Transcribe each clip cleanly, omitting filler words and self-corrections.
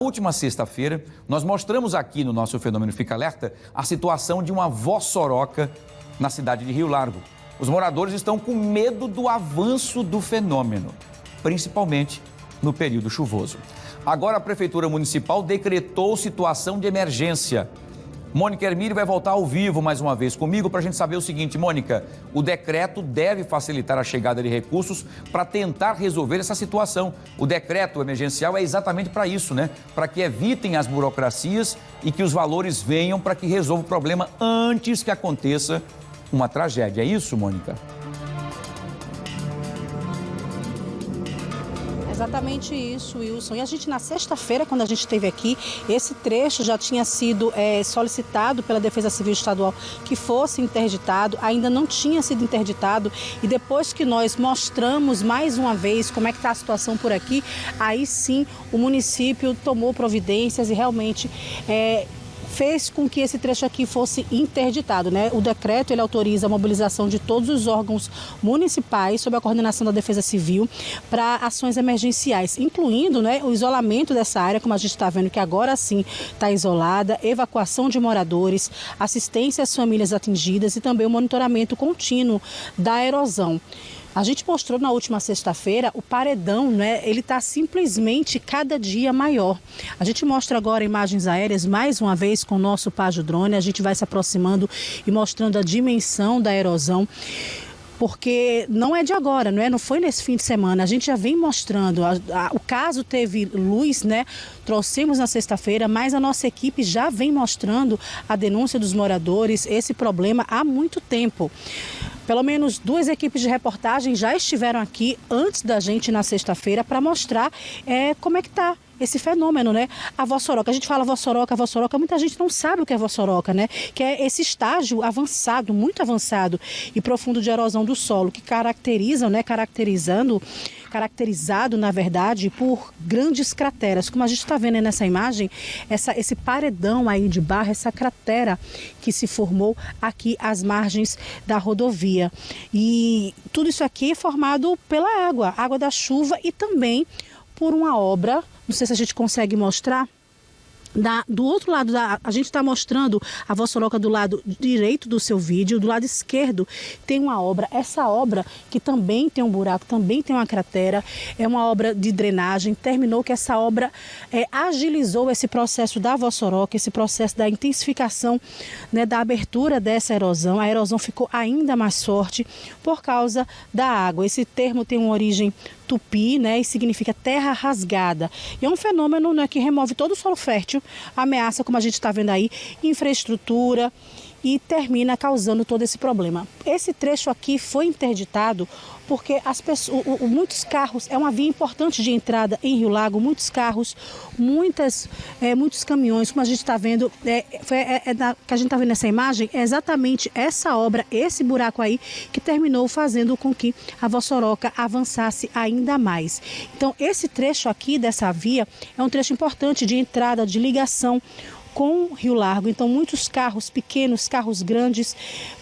Última sexta-feira, nós mostramos aqui no nosso Fenômeno Fica Alerta a situação de uma vossoroca na cidade de Rio Largo. Os moradores estão com medo do avanço do fenômeno, principalmente no período chuvoso. Agora a Prefeitura Municipal decretou situação de emergência. Mônica Hermílio vai voltar ao vivo mais uma vez comigo para a gente saber o seguinte, Mônica, o decreto deve facilitar a chegada de recursos para tentar resolver essa situação. O decreto emergencial é exatamente para isso, né? Para que evitem as burocracias e que os valores venham para que resolva o problema antes que aconteça uma tragédia. É isso, Mônica? Exatamente isso, Wilson. E a gente, na sexta-feira, quando a gente esteve aqui, esse trecho já tinha sido solicitado pela Defesa Civil Estadual que fosse interditado, ainda não tinha sido interditado. E depois que nós mostramos mais uma vez como é que está a situação por aqui, aí sim o município tomou providências e realmente fez com que esse trecho aqui fosse interditado, né? O decreto, ele autoriza a mobilização de todos os órgãos municipais sob a coordenação da Defesa Civil para ações emergenciais, incluindo, né, o isolamento dessa área, como a gente está vendo que agora sim está isolada, evacuação de moradores, assistência às famílias atingidas e também o monitoramento contínuo da erosão. A gente mostrou na última sexta-feira o paredão, né? Ele está simplesmente cada dia maior. A gente mostra agora imagens aéreas, mais uma vez com o nosso Pajo Drone. A gente vai se aproximando e mostrando a dimensão da erosão. Porque não é de agora, não foi nesse fim de semana, a gente já vem mostrando, o caso teve luz, né? Trouxemos na sexta-feira, mas a nossa equipe já vem mostrando a denúncia dos moradores, esse problema há muito tempo. Pelo menos 2 equipes de reportagem já estiveram aqui antes da gente na sexta-feira para mostrar como é que está esse fenômeno, né? A vossoroca. A gente fala vossoroca, muita gente não sabe o que é vossoroca, né? Que é esse estágio avançado, muito avançado e profundo de erosão do solo, que caracterizam, né? Caracterizado, na verdade, por grandes crateras. Como a gente está vendo aí nessa imagem, esse paredão aí de barro, essa cratera que se formou aqui às margens da rodovia. E tudo isso aqui é formado pela água da chuva e também por uma obra, não sei se a gente consegue mostrar, do outro lado, a gente está mostrando a vossoroca do lado direito do seu vídeo, do lado esquerdo tem uma obra, essa obra que também tem um buraco, também tem uma cratera, é uma obra de drenagem, terminou que essa obra agilizou esse processo da vossoroca, esse processo da intensificação, né, da abertura dessa erosão, a erosão ficou ainda mais forte por causa da água. Esse termo tem uma origem tupi, né, e significa terra rasgada. E é um fenômeno, né, que remove todo o solo fértil, ameaça, como a gente está vendo aí, infraestrutura e termina causando todo esse problema. Esse trecho aqui foi interditado porque muitos carros, é uma via importante de entrada em Rio Largo, muitos carros, muitos caminhões, como a gente está vendo, que a gente está vendo nessa imagem, é exatamente essa obra, esse buraco aí, que terminou fazendo com que a vossoroca avançasse ainda mais. Então, esse trecho aqui dessa via é um trecho importante de entrada, de ligação com Rio Largo. Então, muitos carros pequenos, carros grandes,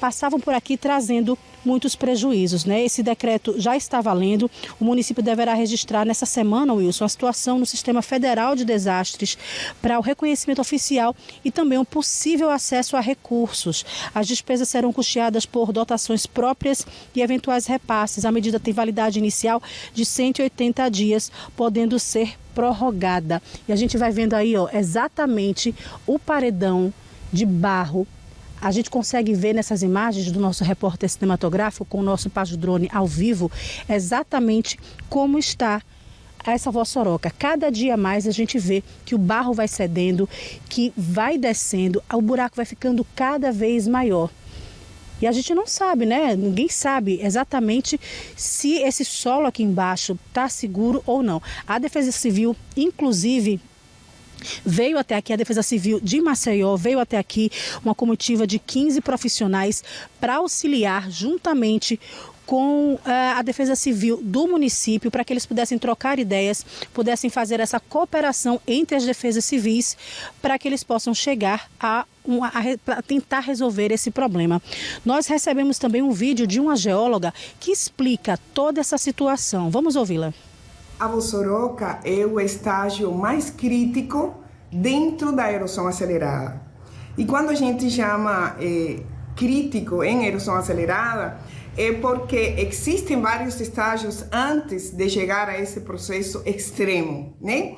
passavam por aqui trazendo muitos prejuízos, né? Esse decreto já está valendo. O município deverá registrar nessa semana, Wilson, a situação no Sistema Federal de Desastres para o reconhecimento oficial e também um possível acesso a recursos. As despesas serão custeadas por dotações próprias e eventuais repasses. A medida tem validade inicial de 180 dias, podendo ser prorrogada. E a gente vai vendo aí, ó, exatamente o paredão de barro. A gente consegue ver nessas imagens do nosso repórter cinematográfico com o nosso Pajo Drone ao vivo exatamente como está essa vossoroca. Cada dia mais a gente vê que o barro vai cedendo, que vai descendo, o buraco vai ficando cada vez maior. E a gente não sabe, né? Ninguém sabe exatamente se esse solo aqui embaixo está seguro ou não. A Defesa Civil, inclusive, veio até aqui, a Defesa Civil de Maceió veio até aqui, uma comitiva de 15 profissionais para auxiliar juntamente com a Defesa Civil do município para que eles pudessem trocar ideias, pudessem fazer essa cooperação entre as defesas civis para que eles possam chegar a tentar resolver esse problema. Nós recebemos também um vídeo de uma geóloga que explica toda essa situação. Vamos ouvi-la. A vossoroca é o estágio mais crítico dentro da erosão acelerada. E quando a gente chama crítico em erosão acelerada, é porque existem vários estágios antes de chegar a esse processo extremo, né?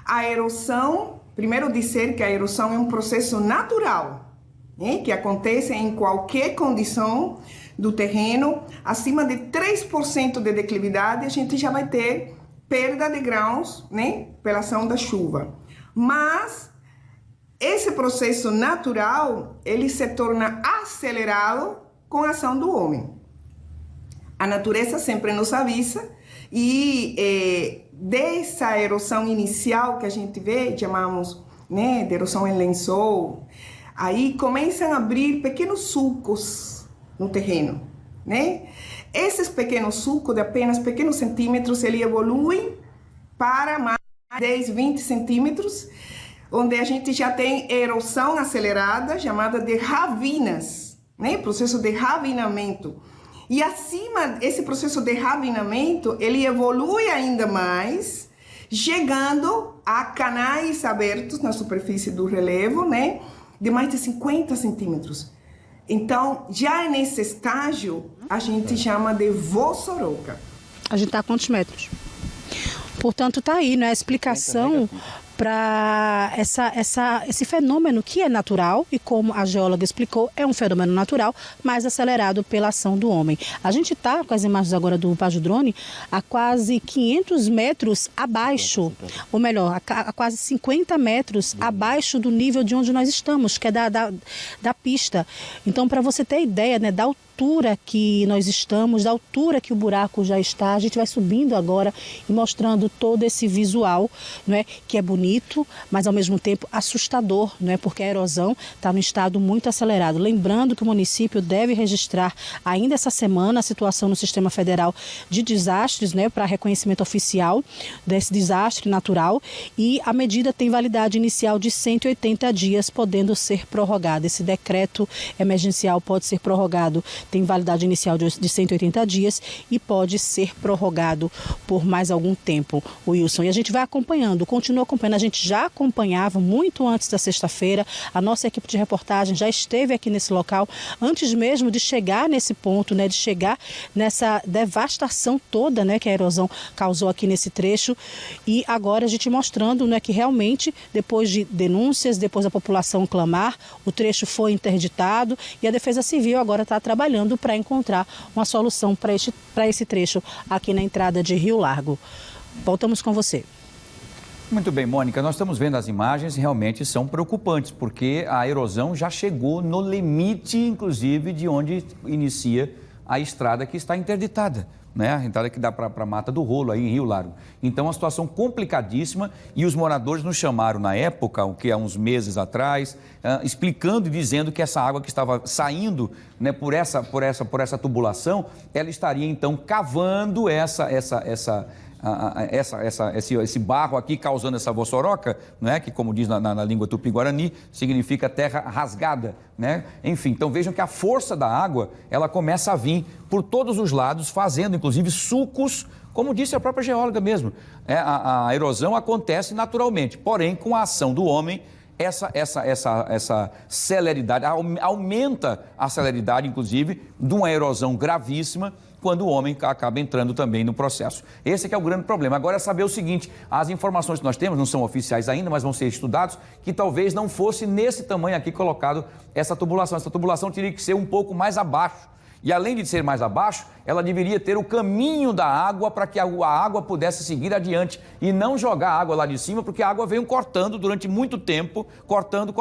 A erosão, primeiro dizer que a erosão é um processo natural, né? Que acontece em qualquer condição do terreno. Acima de 3% de declividade, a gente já vai ter perda de grãos, né? Pela ação da chuva. Mas esse processo natural, ele se torna acelerado com a ação do homem. A natureza sempre nos avisa e dessa erosão inicial que a gente vê, chamamos, né, de erosão em lençol, aí começam a abrir pequenos sulcos no terreno, né? Esses pequenos sulcos de apenas pequenos centímetros, ele evoluem para mais de 10, 20 centímetros, onde a gente já tem erosão acelerada, chamada de ravinas, né? Processo de ravinamento. E acima, esse processo de ravinamento, ele evolui ainda mais, chegando a canais abertos na superfície do relevo, né? De mais de 50 centímetros. Então, já nesse estágio, a gente chama de vossoroca. A gente está a quantos metros? Portanto, está aí, né, a explicação para esse fenômeno que é natural e, como a geóloga explicou, é um fenômeno natural, mas acelerado pela ação do homem. A gente está com as imagens agora do Pajodrone a quase 500 metros abaixo, ou melhor, a quase 50 metros abaixo do nível de onde nós estamos, que é da pista. Então, para você ter ideia, né, da altura que nós estamos, da altura que o buraco já está, a gente vai subindo agora e mostrando todo esse visual, não é, que é bonito, mas ao mesmo tempo assustador, não é, porque a erosão está num estado muito acelerado. Lembrando que o município deve registrar ainda essa semana a situação no Sistema Federal de Desastres, né, para reconhecimento oficial desse desastre natural, e a medida tem validade inicial de 180 dias, podendo ser prorrogada. Esse decreto emergencial pode ser prorrogado, tem validade inicial de 180 dias e pode ser prorrogado por mais algum tempo, Wilson. E a gente vai acompanhando, continua acompanhando. A gente já acompanhava muito antes da sexta-feira. A nossa equipe de reportagem já esteve aqui nesse local antes mesmo de chegar nesse ponto, né, de chegar nessa devastação toda, né, que a erosão causou aqui nesse trecho. E agora a gente mostrando, né, que realmente, depois de denúncias, depois da população clamar, o trecho foi interditado e a Defesa Civil agora está trabalhando para encontrar uma solução para esse trecho aqui na entrada de Rio Largo. Voltamos com você. Muito bem, Mônica, nós estamos vendo as imagens e realmente são preocupantes, porque a erosão já chegou no limite, inclusive, de onde inicia a estrada que está interditada, né? A entrada que dá para a Mata do Rolo, aí em Rio Largo. Então, uma situação complicadíssima, e os moradores nos chamaram na época, o que há uns meses atrás, explicando e dizendo que essa água que estava saindo, né, por essa tubulação, ela estaria então cavando esse barro aqui, causando essa vossoroca, né, que, como diz na língua tupi-guarani, significa terra rasgada, né? Enfim, então vejam que a força da água, ela começa a vir por todos os lados, fazendo inclusive sulcos, como disse a própria geóloga mesmo. A erosão acontece naturalmente, porém, com a ação do homem, essa celeridade, aumenta a celeridade, inclusive, de uma erosão gravíssima, quando o homem acaba entrando também no processo. Esse que é o grande problema. Agora é saber o seguinte, as informações que nós temos não são oficiais ainda, mas vão ser estudados, que talvez não fosse nesse tamanho aqui colocado essa tubulação. Essa tubulação teria que ser um pouco mais abaixo. E além de ser mais abaixo, ela deveria ter o caminho da água para que a água pudesse seguir adiante e não jogar a água lá de cima, porque a água veio cortando durante muito tempo, cortando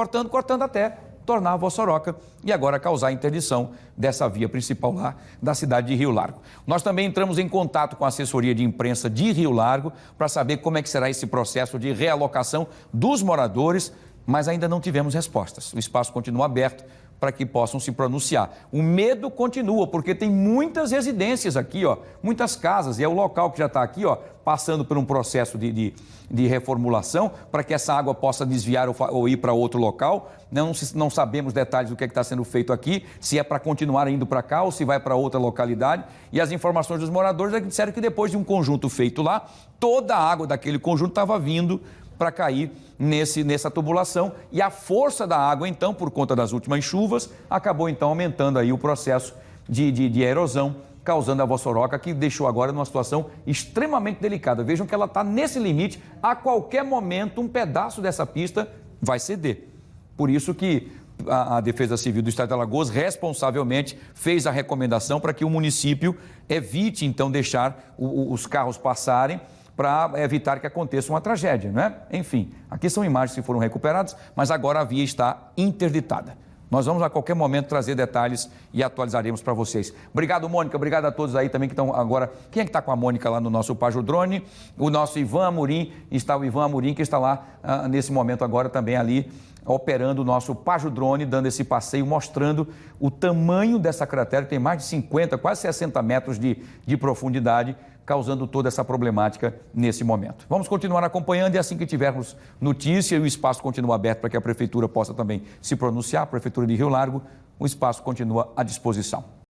até tornar a vossoroca e agora causar a interdição dessa via principal lá da cidade de Rio Largo. Nós também entramos em contato com a assessoria de imprensa de Rio Largo para saber como é que será esse processo de realocação dos moradores, mas ainda não tivemos respostas. O espaço continua aberto para que possam se pronunciar. O medo continua, porque tem muitas residências aqui, ó, muitas casas, e é o local que já está aqui, ó, passando por um processo de reformulação para que essa água possa desviar ou ir para outro local. Não sabemos detalhes do que está sendo feito aqui, se é para continuar indo para cá ou se vai para outra localidade. E as informações dos moradores é que disseram que depois de um conjunto feito lá, toda a água daquele conjunto estava vindo para cair nessa tubulação, e a força da água, então, por conta das últimas chuvas, acabou então aumentando aí o processo de erosão, causando a vossoroca, que deixou agora numa situação extremamente delicada. Vejam que ela está nesse limite, a qualquer momento um pedaço dessa pista vai ceder. Por isso que a Defesa Civil do Estado de Alagoas responsavelmente fez a recomendação para que o município evite então deixar os carros passarem, para evitar que aconteça uma tragédia, não é? Enfim, aqui são imagens que foram recuperadas, mas agora a via está interditada. Nós vamos a qualquer momento trazer detalhes e atualizaremos para vocês. Obrigado, Mônica, obrigado a todos aí também que estão agora. Quem é que está com a Mônica lá no nosso Págio Drone? O nosso Ivan Amorim, está o Ivan Amorim que está lá nesse momento agora também ali, operando o nosso Págio Drone, dando esse passeio, mostrando o tamanho dessa cratera, que tem mais de 50, quase 60 metros de profundidade, causando toda essa problemática nesse momento. Vamos continuar acompanhando e assim que tivermos notícia e o espaço continua aberto para que a Prefeitura possa também se pronunciar, a Prefeitura de Rio Largo, o espaço continua à disposição.